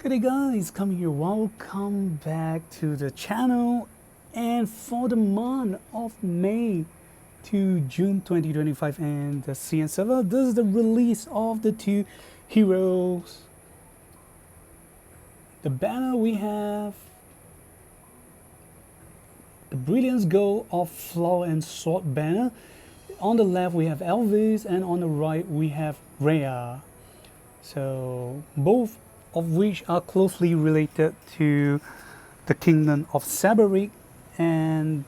Good day guys, coming here, welcome back to the channel. And for the month of May to June 2025 and the CN server, this is the release of the two heroes. The banner we have the Brilliance Gold of Flower and Sword banner. On the left we have Elvis and on the right we have Reah. So both of which are closely related to the kingdom of Sabaric, and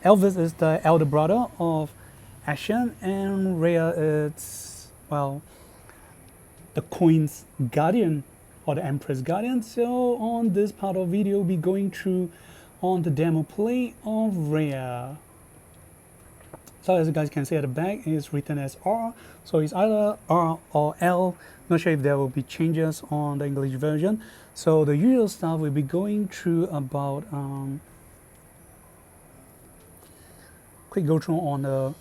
Elvis is the elder brother of Ashen, and Reah is, well, the queen's guardian or the empress guardian. So on this part of the video we'll be going through on the demo play of Reah. So as you guys can see at the back, it's written as R, so it's either R or L. Not sure if there will be changes on the English version. So the usual stuff we'll be going through about quick go through on the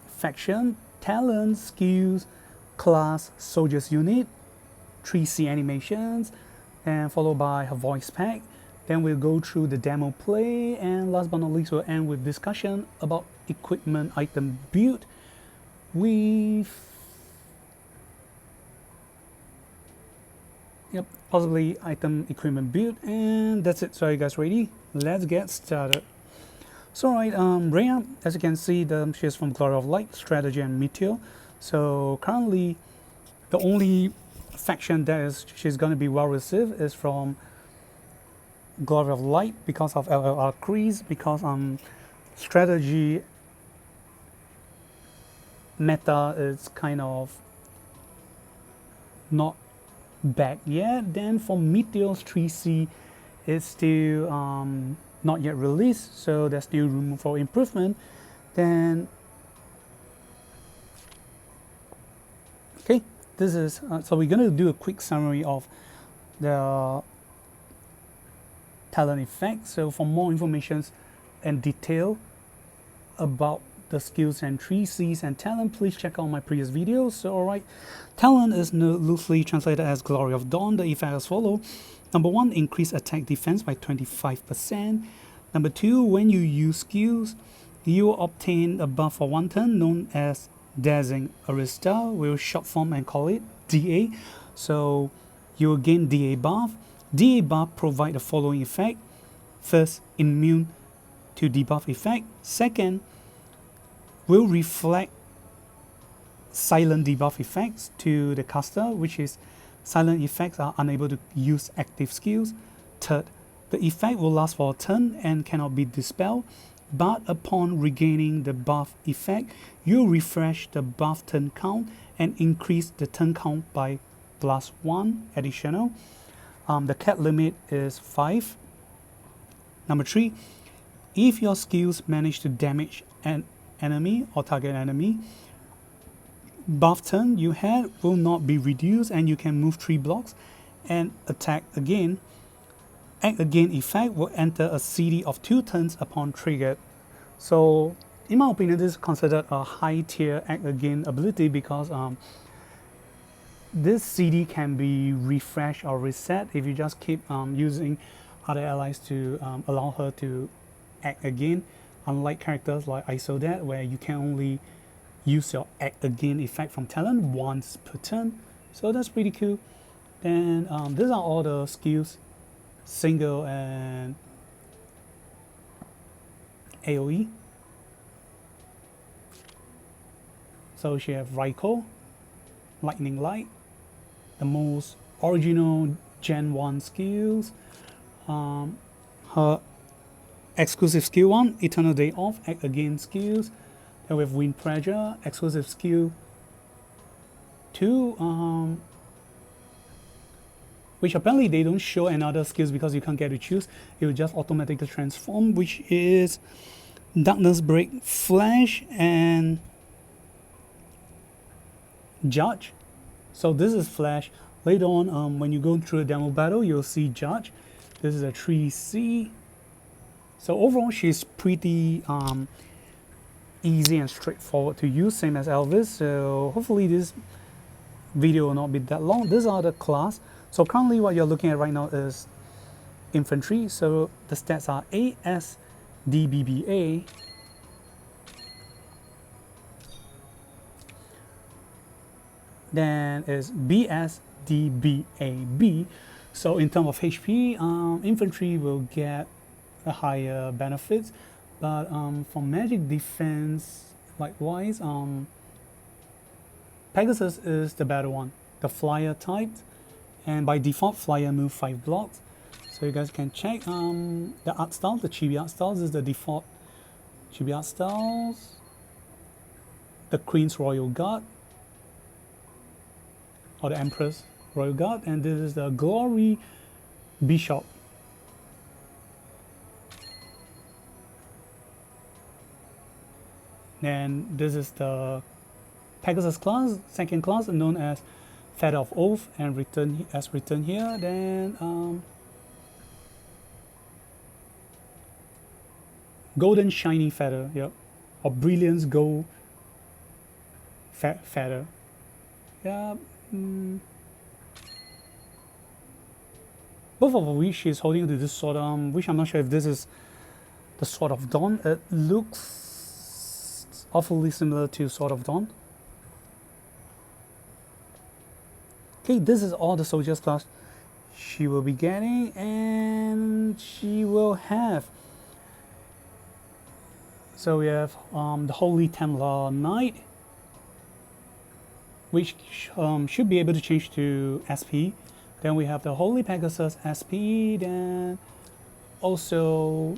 faction, talent, skills, class, soldiers unit, 3C animations, and followed by her voice pack. Then we'll go through the demo play, and last but not least we'll end with discussion about equipment item build with possibly item equipment build, and that's it. So are you guys ready? Let's get started. So alright, Reah, as you can see, she's from Glory of Light, Strategy and Meteor. So currently the only faction that she's going to be well received is from Glory of Light because of LLR crease, because strategy meta is kind of not back yet. Then for Meteor's 3C, it's still not yet released, so there's still room for improvement. Then okay, this is so we're going to do a quick summary of the talent effect. So for more information and detail about the skills and 3Cs and talent, please check out my previous videos. So alright, talent is loosely translated as Glory of Dawn. The effect as follows. Number 1, increase attack defense by 25%. Number 2, when you use skills, you will obtain a buff for 1 turn known as Dazzling Arista. We'll short form and call it DA. So you will gain DA buff. DA buff provide the following effect. First, immune to debuff effect. Second, will reflect silent debuff effects to the caster, which is silent effects are unable to use active skills. Third, the effect will last for a turn and cannot be dispelled, but upon regaining the buff effect, you refresh the buff turn count and increase the turn count by +1 additional. The cap limit is 5. Number 3, if your skills manage to damage an enemy or target enemy, buff turn you had will not be reduced and you can move 3 blocks and attack again. Act again effect will enter a CD of 2 turns upon triggered. So in my opinion, this is considered a high tier act again ability because this CD can be refreshed or reset if you just keep using other allies to allow her to act again, unlike characters like Isodat where you can only use your act again effect from talent once per turn. So that's pretty cool. Then these are all the skills, single and AoE. So she have Raiko, Lightning Light, the most original Gen 1 skills. Her exclusive skill 1, Eternal Day Off, act again skills. Then we have Wind Pressure, exclusive skill 2, which apparently they don't show another skills because you can't get to choose. It will just automatically transform, which is Darkness Break, Flash, and Judge. So this is Flash. Later on, when you go through a demo battle, you'll see Judge. This is a 3C. So overall, she's pretty easy and straightforward to use, same as Elvis. So hopefully this video will not be that long. These are the class. So currently what you're looking at right now is infantry. So the stats are ASDBBA. Then is BSDBAB. So in terms of HP, infantry will get a higher benefits, but for magic defense, likewise, Pegasus is the better one, the flyer type, and by default flyer move 5 blocks. So you guys can check the art style, the chibi art styles is the default chibi art styles, the Queen's Royal Guard, or the Empress Royal Guard, and this is the Glory Bishop. Then this is the Pegasus class, second class, known as Feather of Oath, and written here. Then Golden Shiny Feather, yep, or Brilliance Gold Feather, yeah. Both of which she's holding to this sword, which I'm not sure if this is the Sword of Dawn. It looks awfully similar to Sword of Dawn. Okay, this is all the soldiers class she will be getting, and she will have. So we have the Holy Templar Knight, which should be able to change to SP. Then we have the Holy Pegasus SP, then also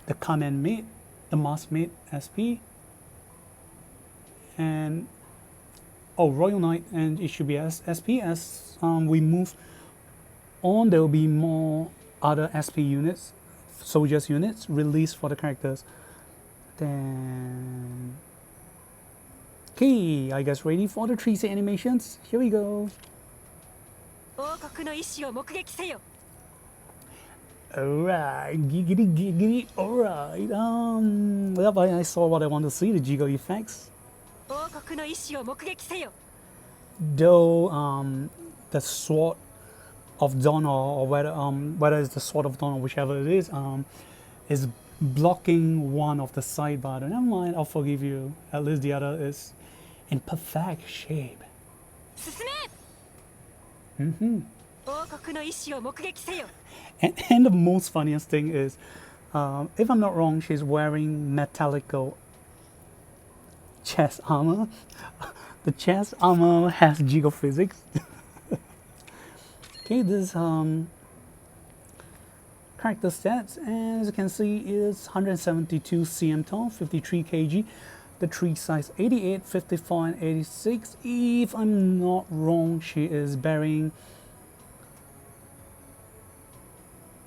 the Command Mate, the Mask Mate SP, and Royal Knight, and it should be SP. As we move on, there will be more other SP units, soldiers units released for the characters. Then, okay, are you guys ready for the 3C animations? Here we go. Alright, giggity, alright. Yep, I saw what I want to see, the jiggle effects. Though the Sword of Dawn, or whether it's the Sword of Dawn or whichever it is blocking one of the side, but never mind, I'll forgive you. At least the other is in perfect shape. And the most funniest thing is, if I'm not wrong, she's wearing metallical chest armor. The chest armor has jiggle physics. Okay, this character stats, and as you can see, is 172 cm tall, 53 kg. The tree size 88, 54, and 86. If I'm not wrong, she is bearing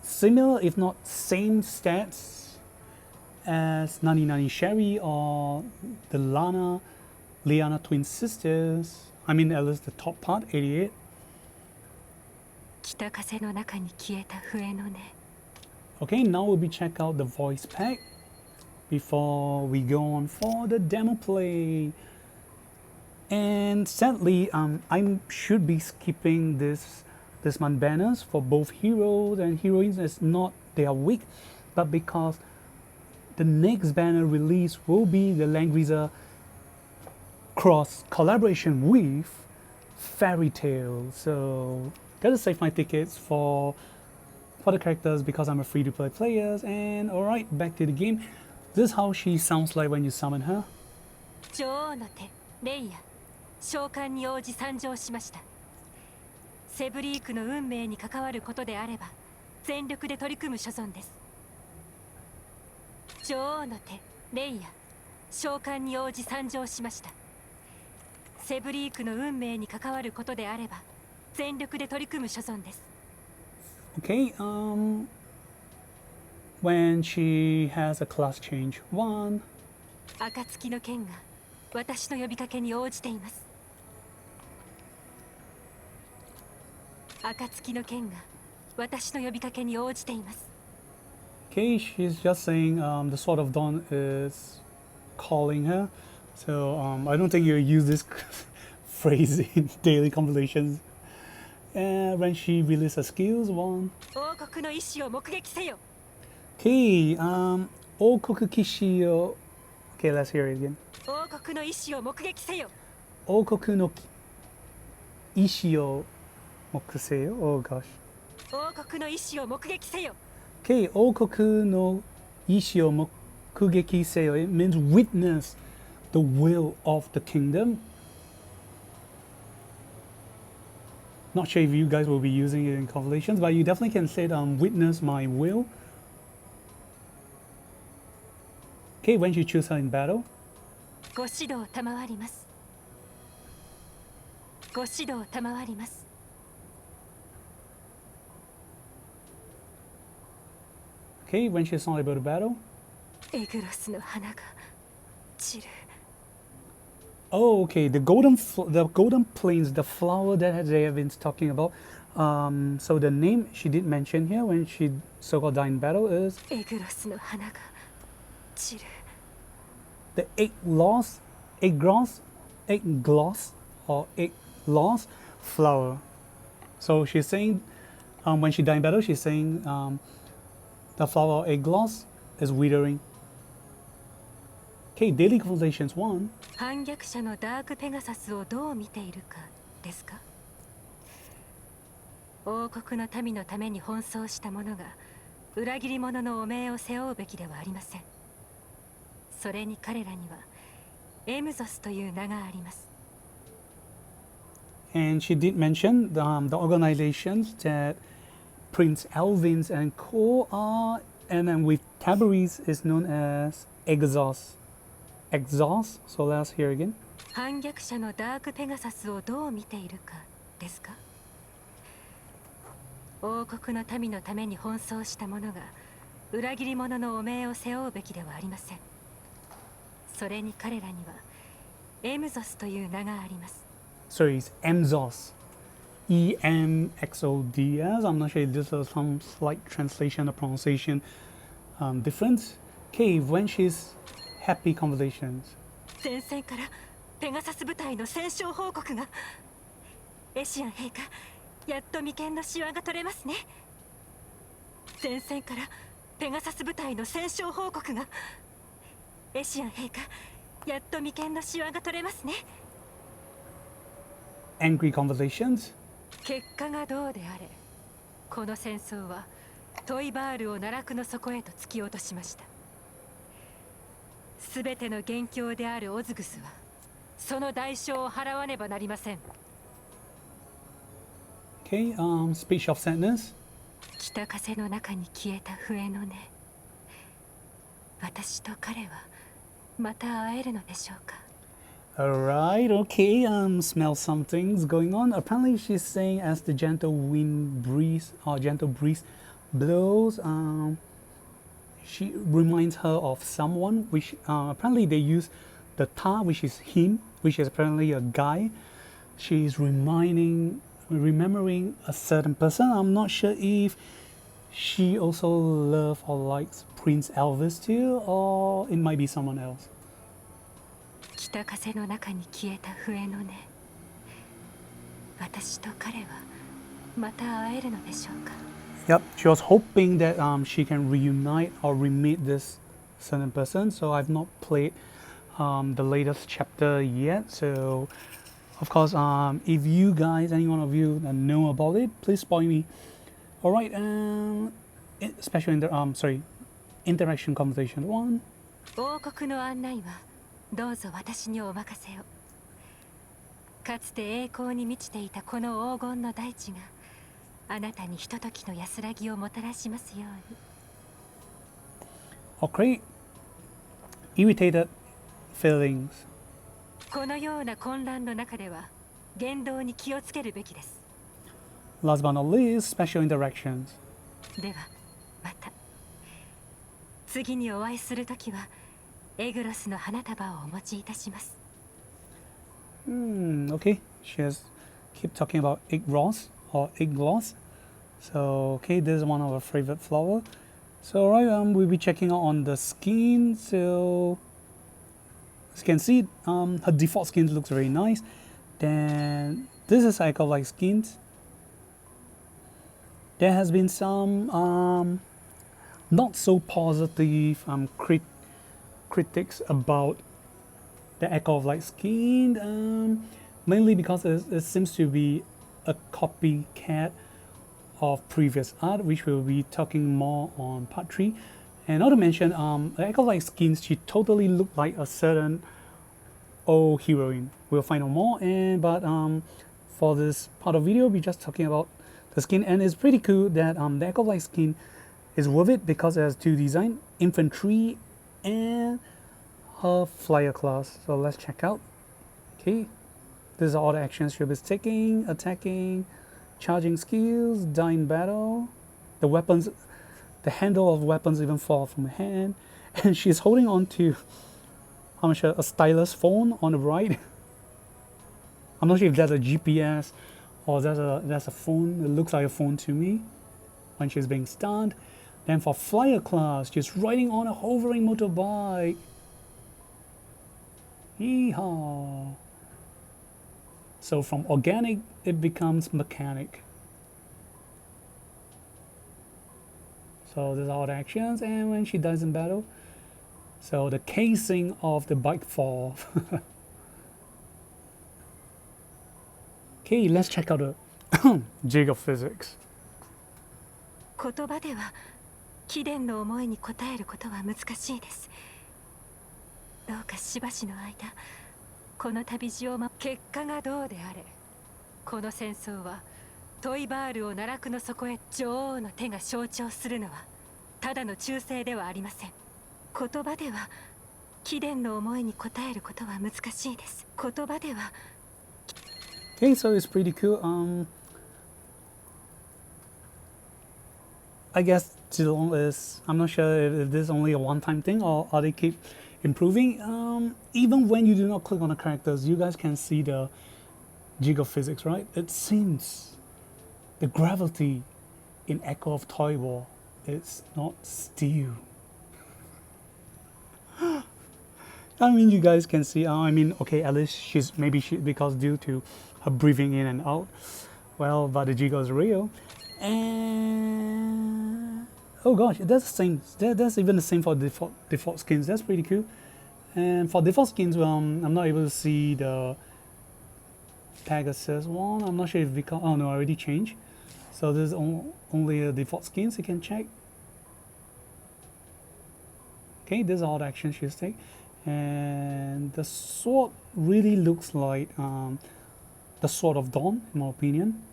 similar, if not same stats as Nani Nani Sherry or the Liana twin sisters. I mean, at least the top part, 88. Okay, now we'll be check out the voice pack before we go on for the demo play. And sadly, I should be skipping this month banners for both heroes and heroines. It's not they are weak, but because the next banner release will be the Langrisser cross collaboration with Fairy Tail. So gotta save my tickets for the characters because I'm a free-to-play player. And alright, back to the game. This is how she sounds like when you summon her. Okay, when she has a class change 1. Okay, she's just saying the Sword of Dawn is calling her. So I don't think you'll use this phrase in daily conversations. And when she releases her skills, one. 王国の意志を目撃せよ Okay, Okoku Kishio. Okay, let's hear it again. 王国の意志を目撃せよ Okoku no Ishio Mokuseo. Oh gosh. 王国の意志を目撃せよ Okay, Okoku no Ishio Mokugeki Seo. It means witness the will of the kingdom. Not sure if you guys will be using it in conversations, but you definitely can say it, witness my will. Okay, when you choose her in battle. ご指導賜りますご指導賜ります Okay, when she's not able to battle. エグロスの花が散る Oh, okay, the golden plains, the flower that they have been talking about. So the name she did mention here when she so-called died in battle is エグロスの花が散る the egg gloss or egg gloss flower. So she's saying, when she died in battle, she's saying the flower or egg gloss is withering. Okay, daily conversations 1. 反逆者のダークペガサスをどう見ているかですか王国の民のために奔走した者が裏切り者の汚名を背負うべきではありませんそれに彼らにはエムゾスという名があります And she did mention the organizations that Prince Elvis and co are, and then with Tabriz is known as Exhaust. Exhaust. So let's hear again. 反逆者のダークペガサスをどう見ているかですか王国の民のために奔走した者が裏切り者の汚名を背負うべきではありませんそれに彼らにはエムゾスという名があります So it's Emzos. EMXODS. I'm not sure if this is some slight translation or pronunciation difference. Okay, when she's happy conversations. 前線からペガサス部隊の戦勝報告がエシアン陛下やっと眉間のシワが取れますね前線からペガサス部隊の戦勝報告がエシアン陛下やっと眉間のシワが取れますね Angry conversations. 結果がどうであれこの戦争はトイバールを奈落の底へと突き落としましたすべての元凶であるオズグスはその代償を払わねばなりません Okay, speech of sadness. 北風の中に消えた笛の音私と彼はまた会えるのでしょうか Alright, okay, smell some things going on. Apparently she's saying as the gentle wind breeze or gentle breeze blows, she reminds her of someone, which apparently they use the ta, which is him, which is apparently a guy. She's remembering a certain person. I'm not sure if she also loves or likes Prince Elvis too, or it might be someone else. 北風の中に消えた笛の音私と彼はまた会えるのでしょうか Yep, she was hoping that she can reunite or re-meet this certain person. So I've not played the latest chapter yet. So of course, if you guys, any one of you know about it, please spoil me. All right, special interaction conversation 1. 王国の案内はどうぞ私にお任せをかつて栄光に満ちていたこの黄金の大地があなたにひとときの安らぎをもたらしますように Okay, irritated feelings. このような混乱の中では言動に気をつけるべきです Last but not least, special interactions. ではまた次にお会いするときはエグロスの花束をお持ちいたします Okay, she has keep talking about egg gloss or egg gloss. So okay, this is one of her favorite flower. So alright, we'll be checking out on the skin. So as you can see, her default skin looks very nice. Then this is icon-like skins. There has been some not so positive critics about the Echo of Light skin, mainly because it seems to be a copycat of previous art, which we'll be talking more on part 3. And not to mention, the Echo of Light skins, she totally looked like a certain old heroine. We'll find out more, but for this part of video, we're just talking about the skin, and it's pretty cool that the Echo of Light skin is worth it because it has 2 designs, infantry and her flyer class. So let's check out. Okay, these are all the actions she'll be taking: attacking, charging skills, die in battle. The weapons, the handle of weapons even fall from her hand, and she's holding on to, I'm not sure, a stylus phone on the right. I'm not sure if that's a GPS or that's a phone. It looks like a phone to me when she's being stunned. Then for flyer class, she's riding on a hovering motorbike. Yeehaw! So from organic, it becomes mechanic. So there's all the actions, and when she dies in battle, so the casing of the bike falls. Okay, let's check out the jig of physics. 言葉では貴殿の思いに応えることは難しいです。どうかしばしの間、この旅路を結果がどうであれ、この戦争はトイバールを奈落の底へ女王の手が象徴するのはただの忠誠ではありません。言葉では貴殿の思いに応えることは難しいです。言葉では Okay, so it's pretty cool. I guess Zilong is, I'm not sure if this is only a one-time thing or they keep improving. Even when you do not click on the characters, you guys can see the jig of physics, right? It seems the gravity in Echo of Toy War is not steel. I mean, you guys can see, I mean, okay, at least because due to her breathing in and out, well, but the jiggle is real. And oh gosh, that's the same. That's even the same for default skins. That's pretty cool. And for default skins, I'm not able to see the Pegasus one. I'm not sure if because, oh no, I already changed. So there's only a default skins you can check. Okay, this is all the actions she's taking. And the sword really looks like the Sword of Dawn, in my opinion.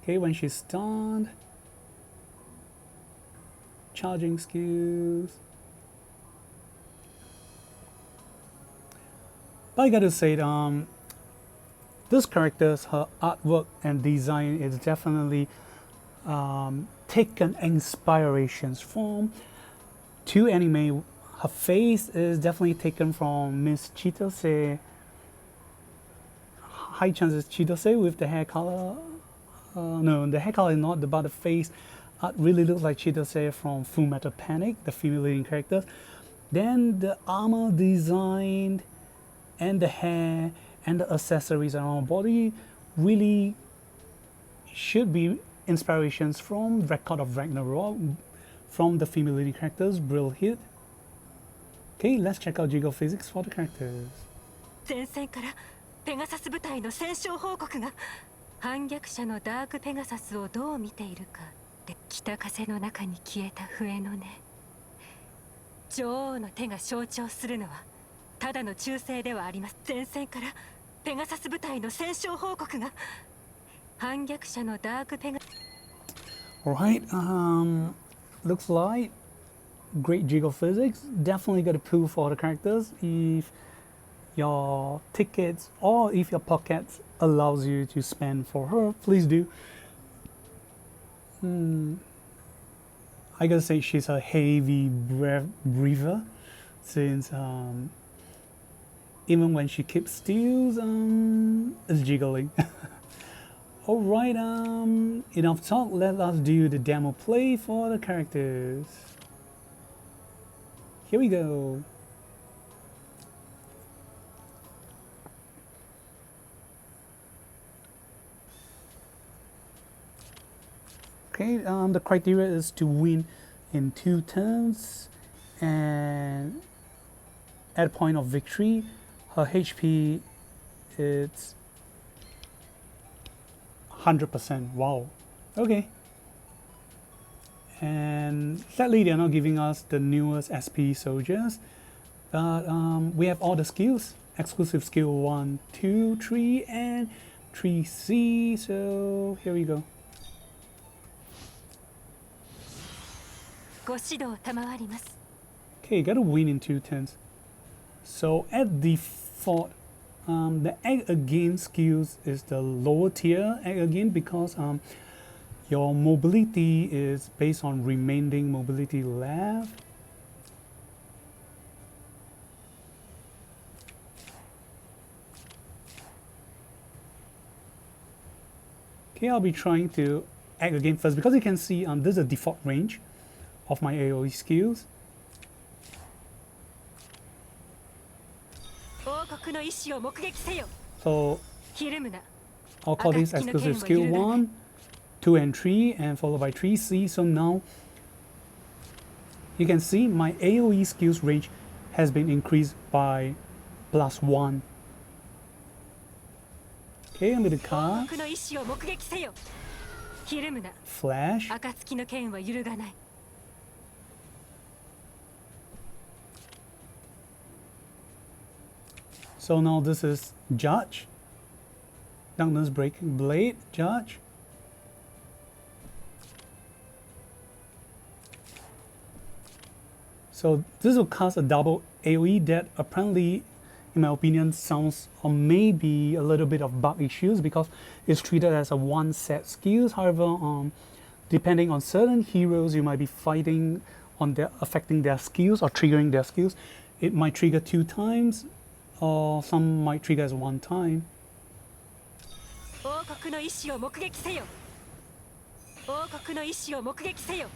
Okay, when she's stunned, charging skills. But I gotta say, this character's her artwork and design is definitely taken inspirations from 2 anime. Her face is definitely taken from Miss Chitose. High chances Chitose with the hair color. No, the hair color is not, but the face art really looks like Chitose from Fullmetal Panic, the female leading character. Then the armor design and the hair and the accessories around her body really should be inspirations from Record of Ragnarok, from the female leading characters, Brillhit. Okay, let's check out jiggle physics for the characters. 前線からペガサス部隊の戦勝報告が反逆者のダークペガサスをどう見ているかで北風の中に消えた笛の音。女王の手が象徴するのはただの忠誠ではあります。前線からペガサス部隊の戦勝報告が反逆者のダークペガ Alright, looks like great jiggle physics. Definitely got a pull for the characters if your tickets or if your pockets allows you to spend for her, please do. I gotta say she's a heavy breather since even when she keeps still, it's jiggling. Alright, enough talk, let us do the demo play for the characters. Here we go. Okay, the criteria is to win in 2 turns, and at a point of victory, her HP is 100%. Wow. Okay. And sadly, they're not giving us the newest SP soldiers, but we have all the skills. Exclusive skill 1, 2, 3, and 3C. So here we go. ご指導賜ります。 Okay, gotta win in 2 turns. So at default, the act again skills is the lower tier act again because your mobility is based on remaining mobility left. Okay, I'll be trying to act again first because you can see this is the default range of my AoE skills. 王国の意志を目撃せよ。 So ひるむな。 I'll call this exclusive skill 1, 2, and 3, and followed by 3C. So now you can see my AoE skills range has been increased by +1. Okay, I'm going to 王 cast 国の意志を目撃せよ。ひるむな。 Flash. 暁の剣は揺るがない。 So now this is Judge. Darkness Breaking Blade, Judge. So this will cast a double AoE that apparently, in my opinion, sounds or maybe a little bit of bug issues because it's treated as a one set skills. However, depending on certain heroes you might be fighting on their affecting their skills or triggering their skills, it might trigger 2 times, or some might trigger as 1 time. 王国の意志を目撃せよ。王国の意志を目撃せよ。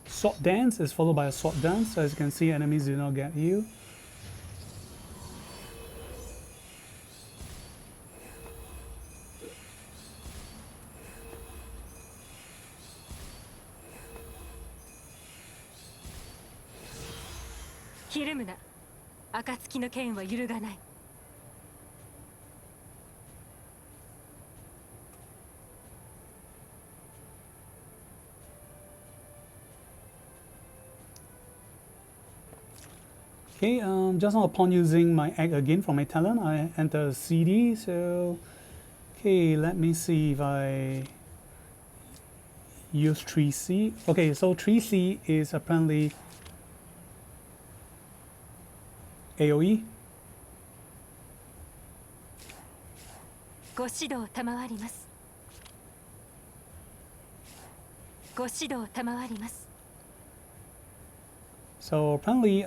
Sword Dance is followed by a Sword Dance, so as you can see, enemies do not get you. Hirumuna. 暁の剣は揺るがない。 Okay, just now upon using my act again for my talent, I enter a CD, so okay, let me see if I use 3C. Okay, so 3C is apparently AoE. ご指導賜ります。ご指導賜ります。 So apparently,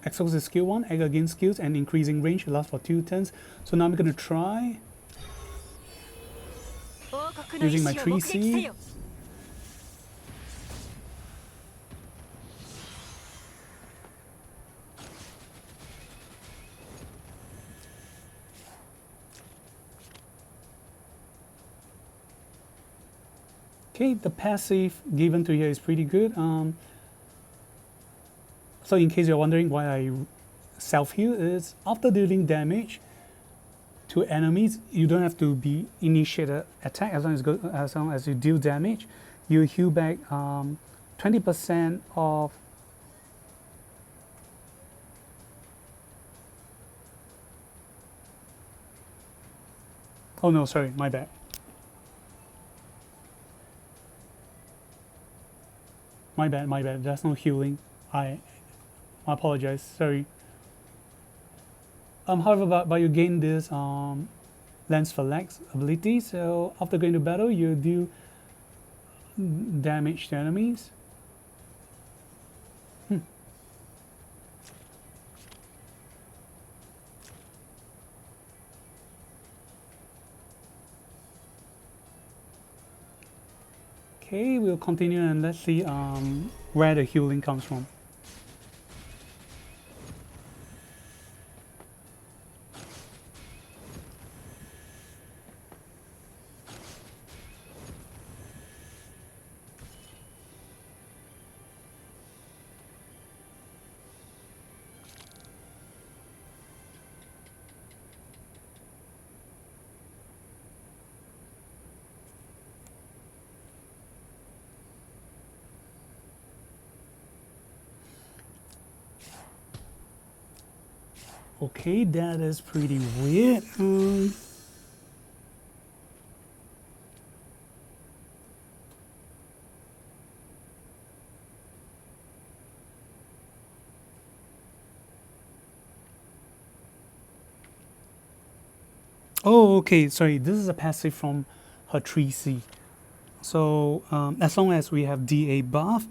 exclusive skill 1, act again skills, and increasing range lasts for 2 turns. So now I'm gonna try 王国の意 using my 志を目撃せ 3C. よ。 Okay, the passive given to here is pretty good. So in case you're wondering why I self-heal, is after dealing damage to enemies, you don't have to be initiated attack as long as you deal damage. You heal back 20% of oh no, sorry, my bad. My bad, there's no healing. I apologize, sorry. However, but you gain this Lance Phalanx ability, so after going to battle, you do damage to enemies. Okay, we'll continue and let's see where the healing comes from. Okay, that is pretty weird. Oh, okay, sorry, this is a passive from her 3C. So as long as we have DA buff,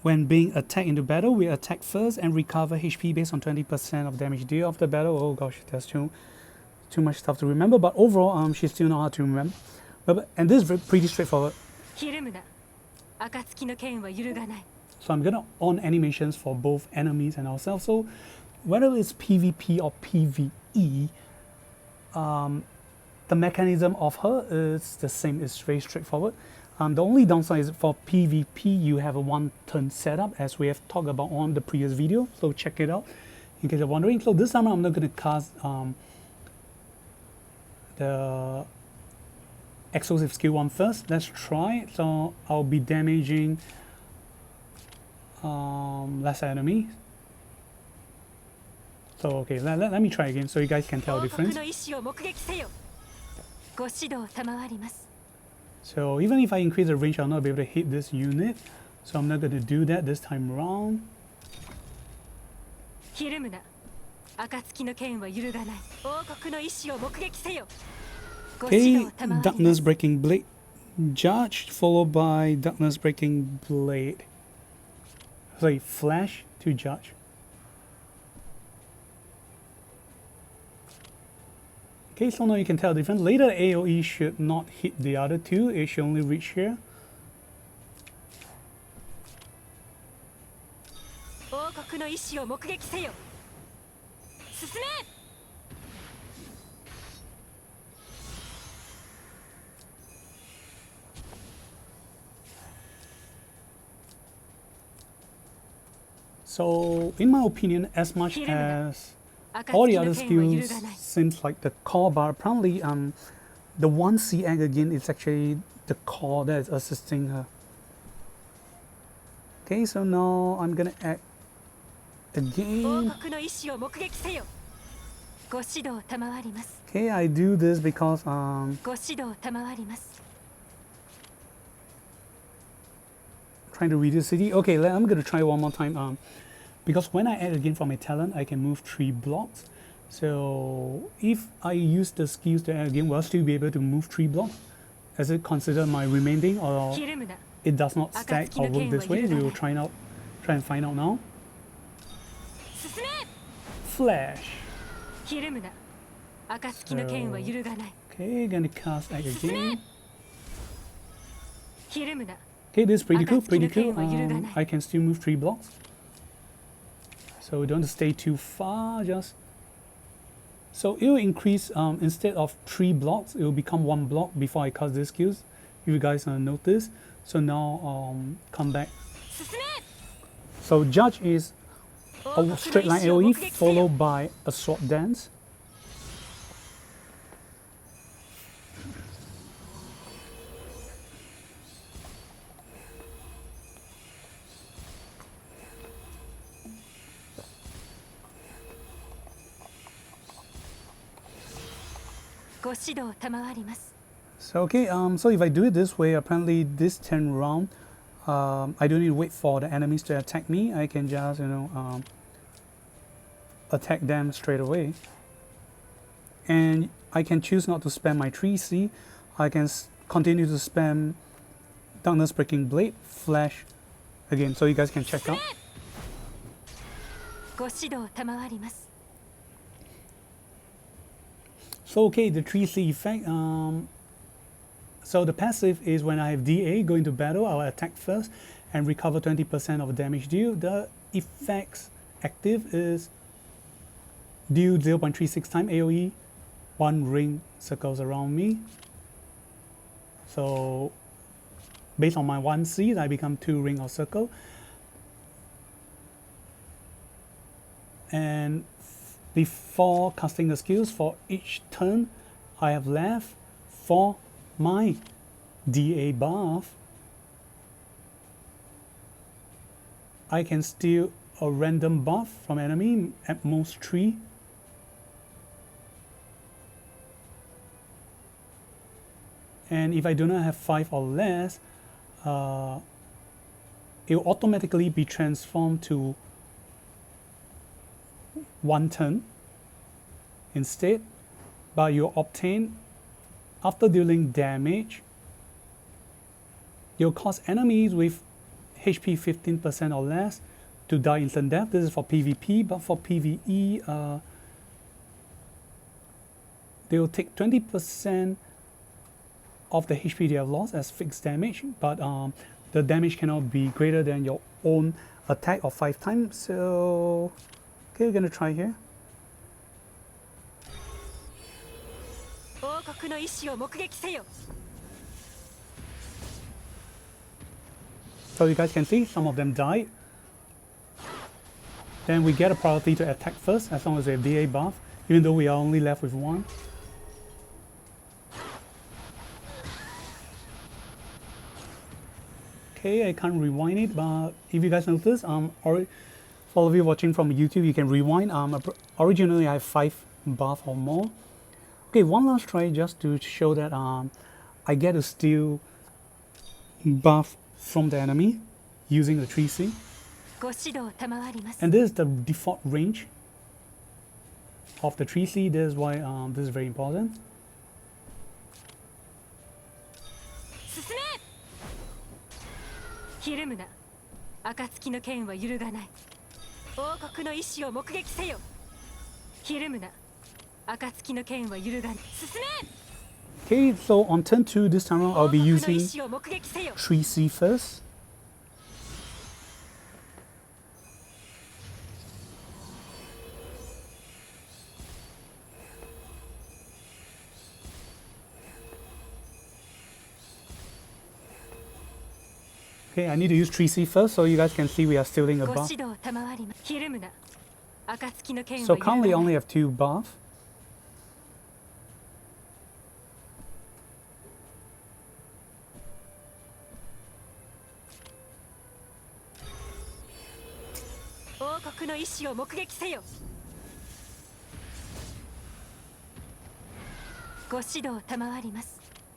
when being attacked into battle, we attack first and recover HP based on 20% of damage deal of the battle. Oh gosh, that's too much stuff to remember. But overall, she still know how to remember. And this is pretty straightforward. So I'm gonna on animations for both enemies and ourselves. So whether it's PvP or PvE, the mechanism of her is the same. It's very straightforward. The only downside is for PvP, you have a one-turn setup, as we have talked about on the previous video. So check it out in case you're wondering. So this time I'm not going to cast the explosive skill one first. Let's try it. So I'll be damaging less enemies. So okay, let me try again so you guys can tell the difference. So even if I increase the range, I'll not be able to hit this unit. So I'm not going to do that this time around. Okay, Darkness Breaking Blade Judge, followed by Darkness Breaking Blade. Sorry, Flash to Judge. Okay, so now you can tell the difference. Later, AoE should not hit the other two. It should only reach here. So, in my opinion, as much as all the other skills seems like the core bar, apparently the 1C egg again is actually the core that is assisting her. Okay, so now I'm gonna act again. Okay, I do this because trying to reduce city. Okay, I'm gonna try one more time. Because when I add again for my talent, I can move 3 blocks. So if I use the skills to add again, will I still be able to move 3 blocks? Is it considered my remaining, or it does not stack or work this way? We will try and find out now. Flash. So, okay, gonna cast egg again. Okay, this is pretty cool, I can still move 3 blocks. So we don't have to stay too far, so it will increase, instead of 3 blocks, it will become 1 block before I cast these skills, if you guys notice. So now, come back. So Judge is a straight line AoE followed by a sword dance. So okay, so if I do it this way, apparently this turn round, I don't need to wait for the enemies to attack me. I can just, attack them straight away. And I can choose not to spam my 3C. I can continue to spam Darkness Breaking Blade, Flash again, so you guys can check out. So okay, the 3C effect. So the passive is when I have DA go into battle, I'll attack first and recover 20% of damage deal. The effects active is deal 0.36 times AoE, 1 ring circles around me. So based on my 1C, I become 2 ring or circle. And before casting the skills for each turn, I have left for my DA buff. I can steal a random buff from enemy, at most 3, and if I do not have 5 or less, it will automatically be transformed to 1 turn instead, but you obtain, after dealing damage, you'll cause enemies with HP 15% or less to die instant death. This is for PvP, but for PvE, they will take 20% of the HP they have lost as fixed damage, but the damage cannot be greater than your own attack of 5 times. So, okay, we're gonna try here. So you guys can see some of them died. Then we get a priority to attack first as long as we have DA buff, even though we are only left with 1. Okay, I can't rewind it, but if you guys notice, or for all of you watching from YouTube, you can rewind. Originally I have 5 buff or more. Okay, one last try just to show that I get to steal buff from the enemy using the 3C. And this is the default range of the 3C. This is why this is very important. Okay, so on turn 2 this time around, I'll be using 3C first. Okay, I need to use 3C first so you guys can see we are stealing a buff. So currently I only have 2 buff.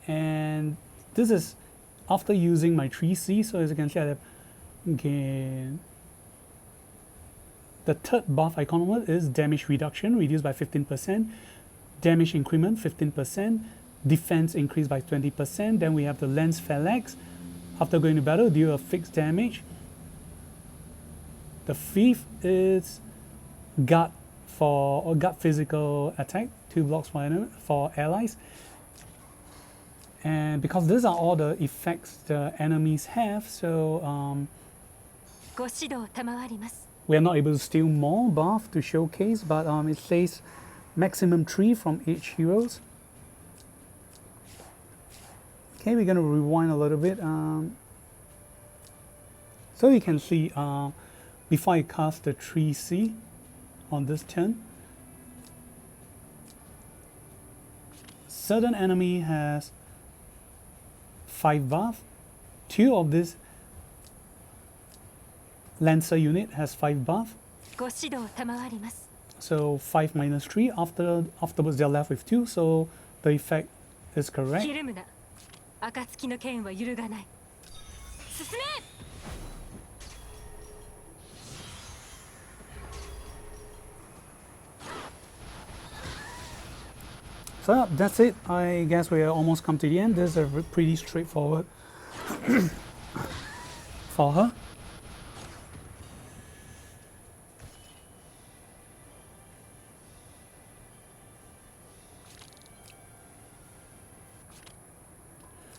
And this is after using my 3C, so as you can see I have gain. The third buff icon one is damage reduction, reduced by 15%, damage increment 15%, defense increased by 20%. Then we have the lance phalanx. After going to battle, deal a fixed damage. The fifth is gut physical attack, 2 blocks for allies. And because these are all the effects the enemies have, so we are not able to steal more buff to showcase, but it says maximum 3 from each heroes. Okay, we're gonna rewind a little bit. So you can see before I cast the 3C on this turn, certain enemy has 5 buff. 2 of this Lancer unit has 5 buff. So 5 minus 3. Afterwards they're left with 2. So the effect is correct. So that's it. I guess we are almost come to the end. This is a pretty straightforward for her.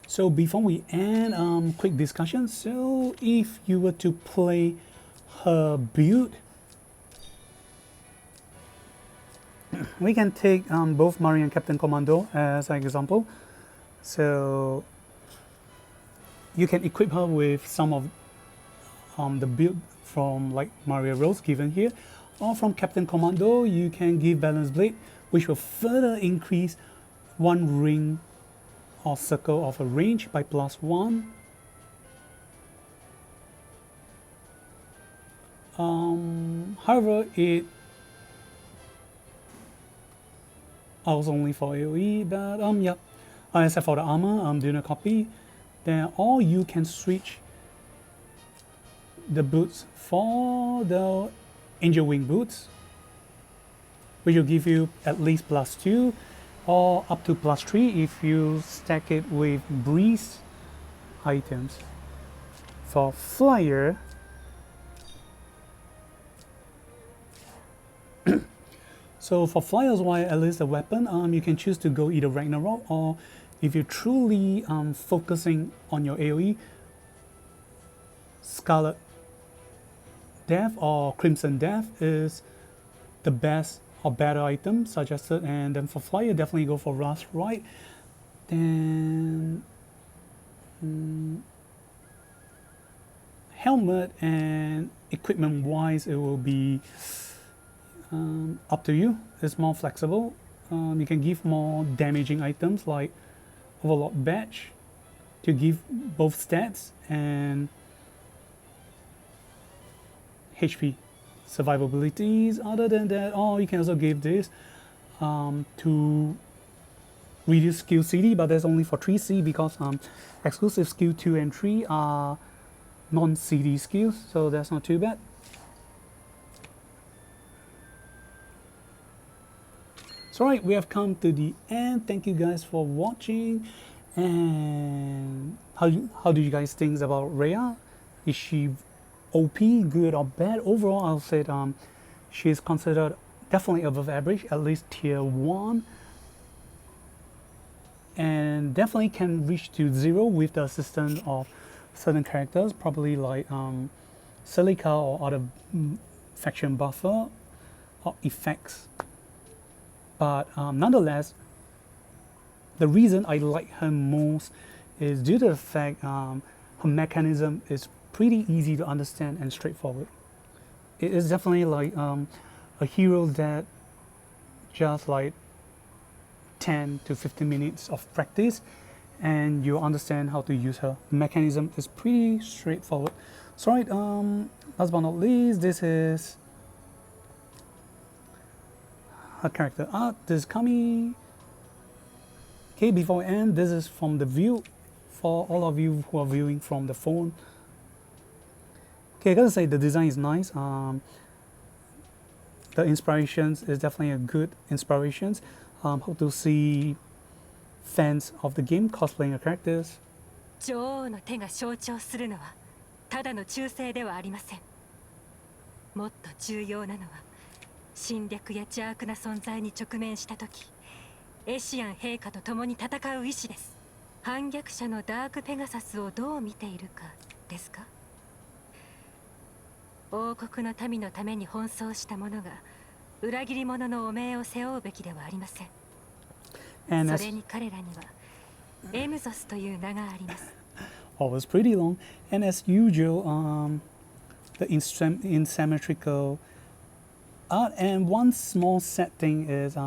So before we end, quick discussion. So if you were to play her build, we can take both Maria and Captain Commando as an example. So you can equip her with some of the build from like Maria Rose given here, or from Captain Commando you can give Balance Blade, which will further increase 1 ring or circle of a range by +1. However, it was only for AoE, but yeah. except for the armor, do not copy. Then or you can switch the boots for the angel wing boots, which will give you at least +2 or up to +3 if you stack it with breeze items. For flyer, so for flyers wise, at least the weapon, you can choose to go either Ragnarok, or if you're truly focusing on your AoE, Scarlet Death or Crimson Death is the best or better item suggested. And then for flyer, definitely go for Rust Right. Then helmet and equipment wise, it will be up to you. It's more flexible. You can give more damaging items like Overlord Badge to give both stats and HP survivabilities. Other than that, or you can also give this to reduce skill CD, but that's only for 3C because exclusive skill 2 and 3 are non-CD skills, so that's not too bad. So right, we have come to the end. Thank you guys for watching. And how do you guys think about Reah? Is she OP, good or bad? Overall, I'll say she is considered definitely above average, at least tier 1, and definitely can reach to 0 with the assistance of certain characters, probably like Silica or other faction buffer or effects. But nonetheless, the reason I like her most is due to the fact her mechanism is pretty easy to understand and straightforward. It is definitely like a hero that just like 10 to 15 minutes of practice and you understand how to use her. The mechanism is pretty straightforward. So right, last but not least, this is her character art. This is Kami. Okay, before I end, this is from the view for all of you who are viewing from the phone. Okay, I gotta say the design is nice. The inspirations is definitely a good inspirations. Hope to see fans of the game cosplaying the characters. 女王の手が象徴するのはただの忠誠ではありません。もっと重要なのは侵略や邪悪な存在に直面した時、エシアン陛下と共に戦う意志です。反逆者のダークペガサスをどう見ているかですか。王国の民のために奔走した者が裏切り者の汚名を背負うべきではありません。それに彼らにはエムゾスという名があります。Always pretty long, and as usual, the asymmetrical art. And one small sad thing is,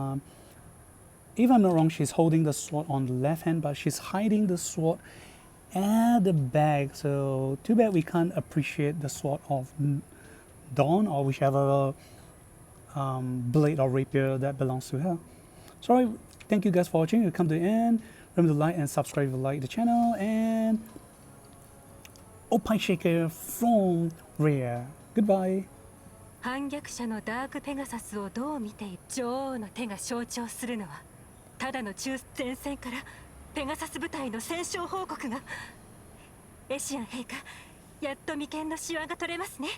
if I'm not wrong, she's holding the sword on the left hand, but she's hiding the sword at the back. So too bad we can't appreciate the sword of Dawn or whichever blade or rapier that belongs to her. So thank you guys for watching. We've come to the end. Remember to like and subscribe if you like the channel. And Opie Shaker from Reah. Goodbye. 反逆者のダークペガサスをどう見ている。女王の手が象徴するのはただの前線からペガサス部隊の戦勝報告が。エシアン陛下、やっと眉間のシワが取れますね。